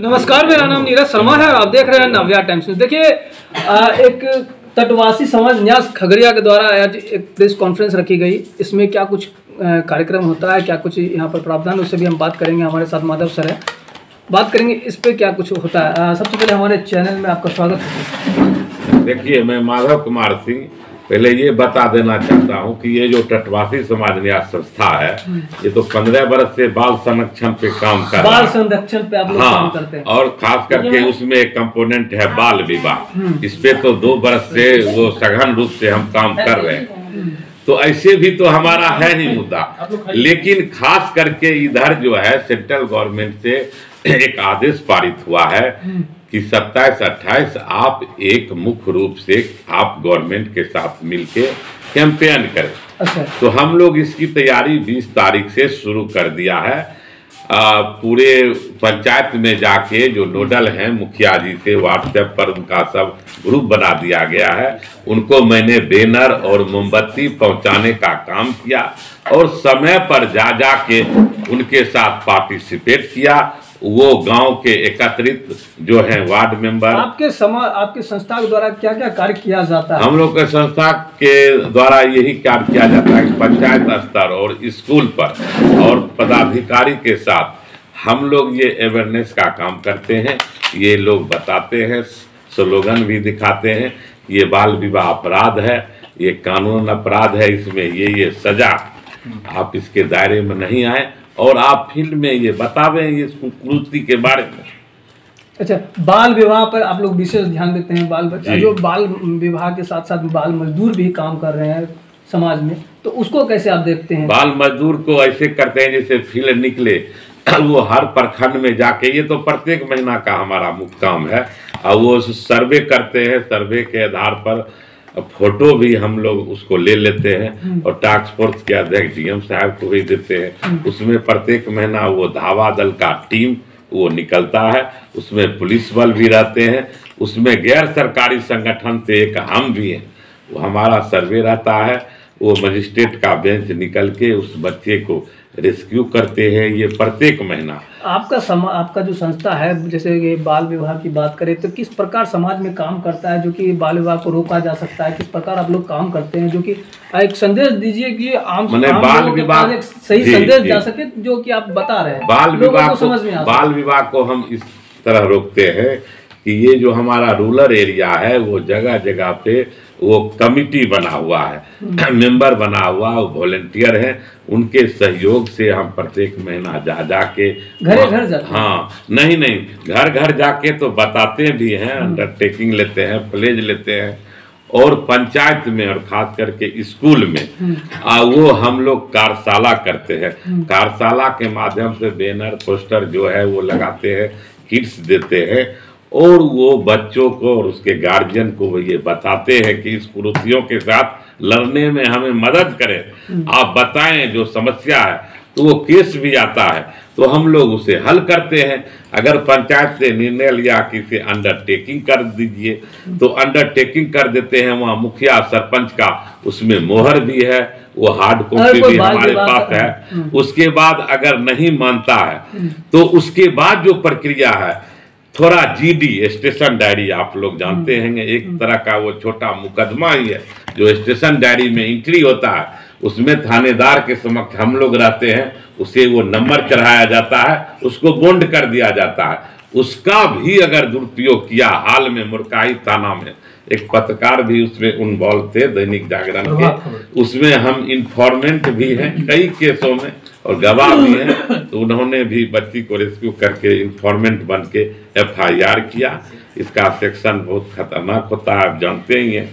नमस्कार, मेरा नाम नीरज शर्मा है और आप देख रहे हैं नव्या टाइम्स न्यूज। देखिए, एक तटवासी समाज न्यास खगड़िया के द्वारा आज एक प्रेस कॉन्फ्रेंस रखी गई। इसमें क्या कुछ कार्यक्रम होता है, क्या कुछ यहाँ पर प्रावधान, उससे भी हम बात करेंगे। हमारे साथ माधव सर है, बात करेंगे इस पे क्या कुछ होता है। सबसे पहले हमारे चैनल में आपका स्वागत है। देखिए, मैं माधव कुमार सिंह पहले ये बता देना चाहता हूँ कि ये जो तटवासी समाज न्यास संस्था है, ये तो 15 वर्ष से बाल संरक्षण पे काम कर रहा है। बाल संरक्षण पे आप लोग काम करते हैं। और खास करके उसमें एक कंपोनेंट है बाल विवाह। इस पे तो 2 वर्ष से वो सघन रूप से हम काम कर रहे हैं। तो ऐसे भी तो हमारा है ही मुद्दा, लेकिन खास करके इधर जो है सेंट्रल गवर्नमेंट से एक आदेश पारित हुआ है कि 27-28 आप एक मुख्य रूप से आप गवर्नमेंट के साथ मिलके कैंपेन करें। अच्छा। तो हम लोग इसकी तैयारी 20 तारीख से शुरू कर दिया है। पूरे पंचायत में जाके जो नोडल हैं मुखिया जी से व्हाट्सएप पर उनका सब ग्रुप बना दिया गया है। उनको मैंने बैनर और मोमबत्ती पहुंचाने का काम किया और समय पर जा के उनके साथ पार्टिसिपेट किया। वो गांव के एकत्रित जो हैं वार्ड मेंबर। आपके संस्था के द्वारा क्या क्या कार्य किया जाता है? हम लोग के संस्था के द्वारा यही कार्य किया जाता है, पंचायत स्तर और स्कूल पर और पदाधिकारी के साथ हम लोग ये अवेयरनेस का काम करते हैं। ये लोग बताते हैं, स्लोगन भी दिखाते हैं। ये बाल विवाह अपराध है, ये कानून अपराध है, इसमें ये सजा, आप इसके दायरे में नहीं आए और आप फील्ड में ये बतावें ये कुरीति के बारे में। अच्छा, बाल विवाह पर आप लोग विशेष ध्यान देते हैं। बाल बच्चा जो बाल विवाह के साथ साथ बाल मजदूर भी काम कर रहे हैं समाज में, तो उसको कैसे आप देखते हैं? बाल मजदूर को ऐसे करते हैं जैसे फील्ड निकले वो हर प्रखंड में जाके, ये तो प्रत्येक महीना का हमारा मुख्य काम है। और वो सर्वे करते हैं, सर्वे के आधार पर फोटो भी हम लोग उसको ले लेते हैं और टास्क फोर्स के अध्यक्ष डीएम साहब को भी देते हैं। उसमें प्रत्येक महीना वो धावा दल का टीम वो निकलता है, उसमें पुलिस बल भी रहते हैं, उसमें गैर सरकारी संगठन से एक हम भी हैं, वो हमारा सर्वे रहता है। वो मजिस्ट्रेट का बेंच निकल के उस बच्चे को रेस्क्यू करते हैं। ये प्रत्येक महीना आपका जो संस्था है, जैसे ये बाल विवाह की बात करें तो किस प्रकार समाज में काम करता है जो कि बाल विवाह को रोका जा सकता है? किस प्रकार आप लोग काम करते हैं जो कि एक संदेश दीजिए कि आम बाल विवाह सही संदेश जा सके, जो कि आप बता रहे हैं बाल विवाह को हम इस तरह रोकते हैं कि ये जो हमारा रूरल एरिया है वो जगह जगह पे वो कमिटी बना हुआ है, मेंबर बना हुआ, वो वॉलेंटियर हैं। उनके सहयोग से हम प्रत्येक महीना जा के घर जाते हैं। हाँ, नहीं घर घर जाके तो बताते भी हैं, अंडरटेकिंग लेते हैं, प्लेज लेते हैं। और पंचायत में और खास करके स्कूल में वो हम लोग कार्यशाला करते हैं। कार्यशाला के माध्यम से बैनर पोस्टर जो है वो लगाते हैं, किट्स देते हैं और वो बच्चों को और उसके गार्जियन को ये बताते हैं कि इस कुरीतियों के साथ लड़ने में हमें मदद करें। आप बताएं जो समस्या है, तो वो केस भी आता है तो हम लोग उसे हल करते हैं। अगर पंचायत से निर्णय लिया कि इसे अंडरटेकिंग कर दीजिए तो अंडरटेकिंग कर देते हैं। वहाँ मुखिया सरपंच का उसमें मोहर भी है, वो हार्ड कॉपी भी हमारे पास है। उसके बाद अगर नहीं मानता है तो उसके बाद जो प्रक्रिया है, थोड़ा जीडी स्टेशन डायरी आप लोग जानते हैं, एक तरह का वो छोटा मुकदमा ही है जो स्टेशन डायरी में एंट्री होता है। उसमें थानेदार के समक्ष हम लोग रहते हैं, उसे वो नंबर चढ़ाया जाता है, उसको बॉन्ड कर दिया जाता है। उसका भी अगर दुरुपयोग किया, हाल में मुरकाई थाना में एक पत्रकार भी उसमें इन्वॉल्व थे, दैनिक जागरण के, उसमें हम इन्फॉर्मेंट भी हैं कई केसों में और गवाह भी हैं। तो उन्होंने भी बच्ची को रेस्क्यू करके इन्फॉर्मेंट बन के FIR किया। इसका सेक्शन बहुत खतरनाक होता है, आप जानते ही हैं,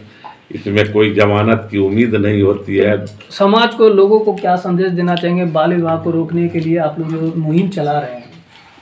इसमें कोई जमानत की उम्मीद नहीं होती है। समाज को, लोगों को क्या संदेश देना चाहेंगे बाल विवाह को रोकने के लिए? आप लोग जो मुहिम चला रहे हैं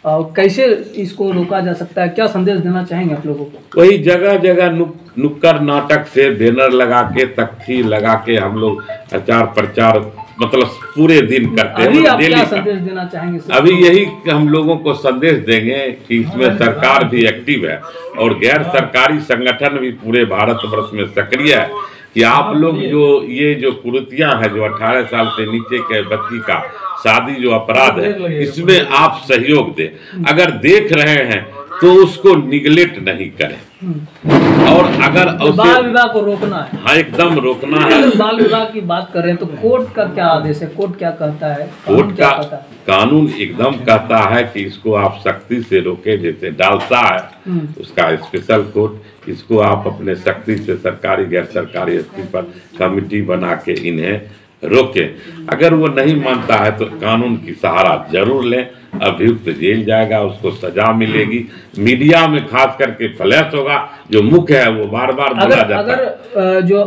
और कैसे इसको रोका जा सकता है, क्या संदेश देना चाहेंगे आप लोगों को? वही जगह जगह नुक्कड़ नाटक से बैनर लगा के, तख्ती लगा के हम लोग प्रचार प्रचार मतलब पूरे दिन करते हैं। अभी आप क्या संदेश देना चाहेंगे? अभी यही हम लोगों को संदेश देंगे कि इसमें सरकार भी एक्टिव है और गैर सरकारी संगठन भी पूरे भारतवर्ष में सक्रिय है कि आप लोग जो कुरीतियां हैं, जो 18 साल से नीचे के बच्ची का शादी जो अपराध है, इसमें आप सहयोग दें। अगर देख रहे हैं तो उसको निगलेक्ट नहीं करें। और अगर बाल विवाह को रोकना है। हाँ, एकदम रोकना है। बाल विवाह की बात कर रहे हैं तो कोर्ट का क्या आदेश है, कोर्ट क्या कहता है? कोर्ट का कानून एकदम कहता है कि इसको आप सख्ती से रोके, जैसे डालता है उसका स्पेशल कोर्ट, इसको आप अपने सख्ती से सरकारी गैर सरकारी स्तर पर कमेटी बना के इन्हें रोके। अगर वो नहीं मानता है तो कानून की सहारा जरूर लें, अभियुक्त जेल जाएगा, उसको सजा मिलेगी। मीडिया में खास करके फ्लैश होगा, जो मुख्य है वो बार बार बोला जाता है। अगर जो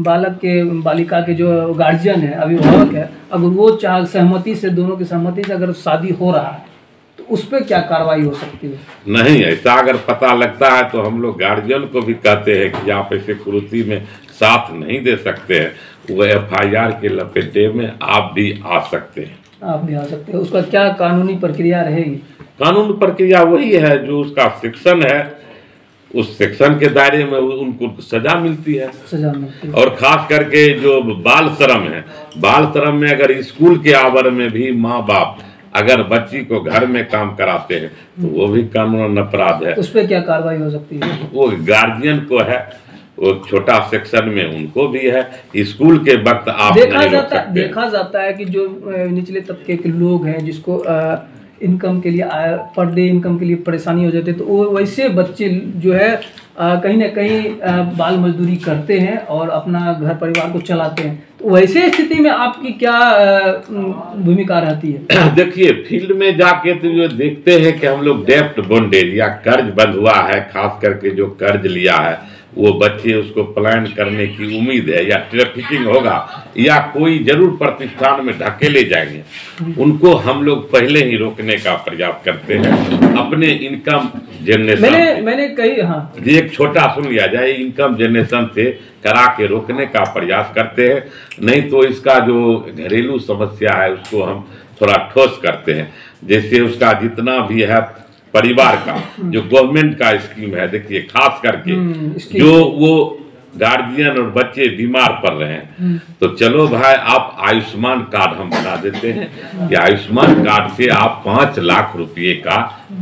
बालक के बालिका के जो गार्जियन है, अभिभावक है, अगर वो चाह सहमति से, दोनों की सहमति से अगर शादी हो रहा है तो उस पर क्या कार्रवाई हो सकती है? नहीं, ऐसा अगर पता लगता है तो हम लोग गार्जियन को भी कहते हैं कि आप ऐसे कुरीति में साथ नहीं दे सकते हैं, वो FIR के लपेटे में आप भी आ सकते हैं। आप भी आ सकते हैं। उसका क्या कानूनी प्रक्रिया रहेगी? कानूनी प्रक्रिया वही है जो उसका सेक्शन है, उस सेक्शन के दायरे में उनको सजा मिलती है। सजा मिलती है। और खास करके जो बाल श्रम है, बाल श्रम में अगर स्कूल के आवरण में भी माँ बाप अगर बच्ची को घर में काम कराते हैं तो वो भी कानूनन अपराध है। उस पर क्या कार्रवाई हो सकती है? वो गार्जियन को है, वो छोटा सेक्शन में उनको भी है। स्कूल के वक्त आप देखा जाता है कि जो निचले तबके के लोग हैं, जिसको इनकम के लिए, पर डे इनकम के लिए परेशानी हो जाती है, तो वो वैसे बच्चे जो है कहीं ना कहीं बाल मजदूरी करते हैं और अपना घर परिवार को चलाते हैं। तो वैसे स्थिति में आपकी क्या भूमिका रहती है? देखिए, फील्ड में जाके तो ये देखते हैं कि हम लोग डेप्ट बॉन्डेज या कर्ज बंद हुआ है, खास करके जो कर्ज लिया है वो बच्चे उसको प्लान करने की उम्मीद है, या ट्रैफिकिंग होगा या कोई जरूर प्रतिष्ठान में ढकेले जाएंगे, उनको हम लोग पहले ही रोकने का प्रयास करते हैं अपने इनकम जनरेशन। मैंने कही, हाँ, एक छोटा सुन लिया जाए, इनकम जनरेशन से करा के रोकने का प्रयास करते हैं। नहीं तो इसका जो घरेलू समस्या है उसको हम थोड़ा ठोस करते हैं। जैसे उसका जितना भी है परिवार का जो गवर्नमेंट का स्कीम है, देखिए खास करके जो वो गार्जियन और बच्चे बीमार पड़ रहे हैं, तो चलो भाई आप आयुष्मान कार्ड हम बना देते हैं कि आयुष्मान कार्ड से आप 5 लाख रुपए का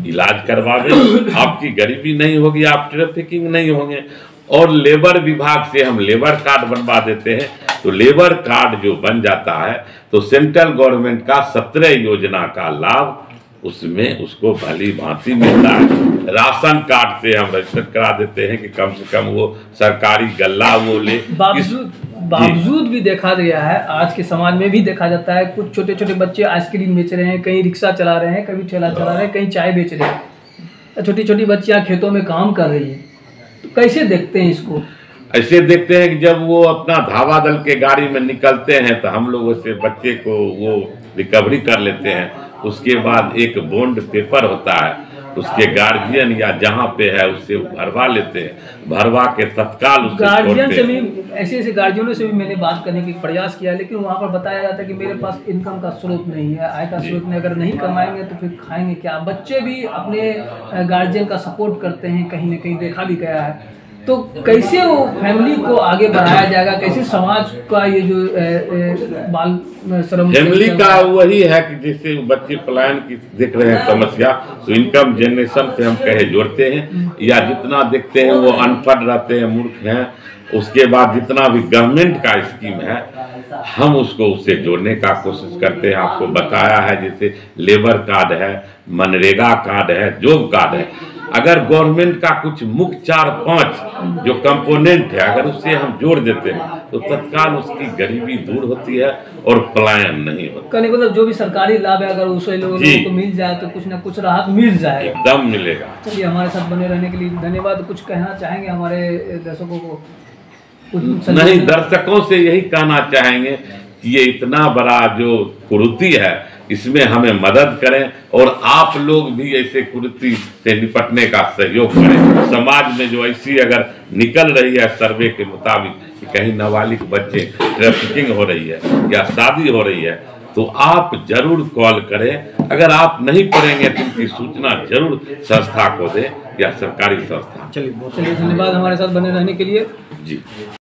इलाज करवा दें, आपकी गरीबी नहीं होगी, आप ट्रैफिकिंग नहीं होंगे। और लेबर विभाग से हम लेबर कार्ड बनवा देते हैं, तो लेबर कार्ड जो बन जाता है तो सेंट्रल गवर्नमेंट का 17 योजना का लाभ उसमें उसको भली भांति मिलता है। राशन कार्ड से हम रजिस्टर करा देते हैं कि कम से कम वो सरकारी गल्ला वो ले। बावजूद भी देखा गया है, आज के समाज में भी देखा जाता है, कुछ छोटे छोटे बच्चे आइसक्रीम बेच रहे हैं, कहीं रिक्शा चला रहे हैं, कभी ठेला चला रहे हैं, कहीं चाय बेच रहे हैं, छोटी छोटी बच्चियां खेतों में काम कर रही है। तो कैसे देखते हैं इसको? ऐसे देखते हैं कि जब वो अपना धावा दल के गाड़ी में निकलते हैं तो हम लोग उससे बच्चे को वो रिकवरी कर लेते हैं। उसके बाद एक बॉन्ड पेपर होता है, उसके गार्जियन या जहाँ पे है उससे भरवा लेते हैं, भरवा के तत्काल उससे गार्जियन से भी, ऐसे गार्जियनों से भी मैंने बात करने की प्रयास किया, लेकिन वहाँ पर बताया जाता है कि मेरे पास इनकम का स्रोत नहीं है, आय का स्रोत नहीं, अगर नहीं कमाएंगे तो फिर खाएंगे क्या। बच्चे भी अपने गार्जियन का सपोर्ट करते हैं, कहीं ना कहीं देखा भी गया है। तो कैसे वो फैमिली को आगे बढ़ाया जाएगा, कैसे समाज का ये जो बाल श्रम, फैमिली का वही है कि जैसे बच्चे पलायन की देख रहे हैं समस्या, तो इनकम जनरेशन से हम कहे जोड़ते हैं, या जितना देखते हैं वो अनपढ़ रहते हैं, मूर्ख हैं, उसके बाद जितना भी गवर्नमेंट का स्कीम है हम उसको उससे जोड़ने का कोशिश करते हैं। आपको बताया है जैसे लेबर कार्ड है, मनरेगा कार्ड है, जॉब कार्ड है, अगर गवर्नमेंट का कुछ मुख्य 4-5 जो कंपोनेंट है अगर उससे हम जोड़ देते हैं तो तत्काल उसकी गरीबी दूर होती है और पलायन नहीं होता। कहने मतलब जो भी सरकारी लाभ है अगर उसे लोगों को मिल जाए तो कुछ ना कुछ राहत मिल जाए, एकदम मिलेगा। चलिए, हमारे साथ बने रहने के लिए धन्यवाद। कुछ कहना चाहेंगे हमारे दर्शकों को? नहीं, दर्शकों से यही कहना चाहेंगे कि ये इतना बड़ा जो कुरीति है इसमें हमें मदद करें और आप लोग भी ऐसे कुरीति से निपटने का सहयोग करें। समाज में जो ऐसी अगर निकल रही है सर्वे के मुताबिक कि कहीं नाबालिग बच्चे ट्रैफिकिंग हो रही है या शादी हो रही है, तो आप जरूर कॉल करें। अगर आप नहीं करेंगे तो उनकी सूचना जरूर संस्था को दें या सरकारी संस्था। चलिए, धन्यवाद हमारे साथ बने रहने के लिए। जी।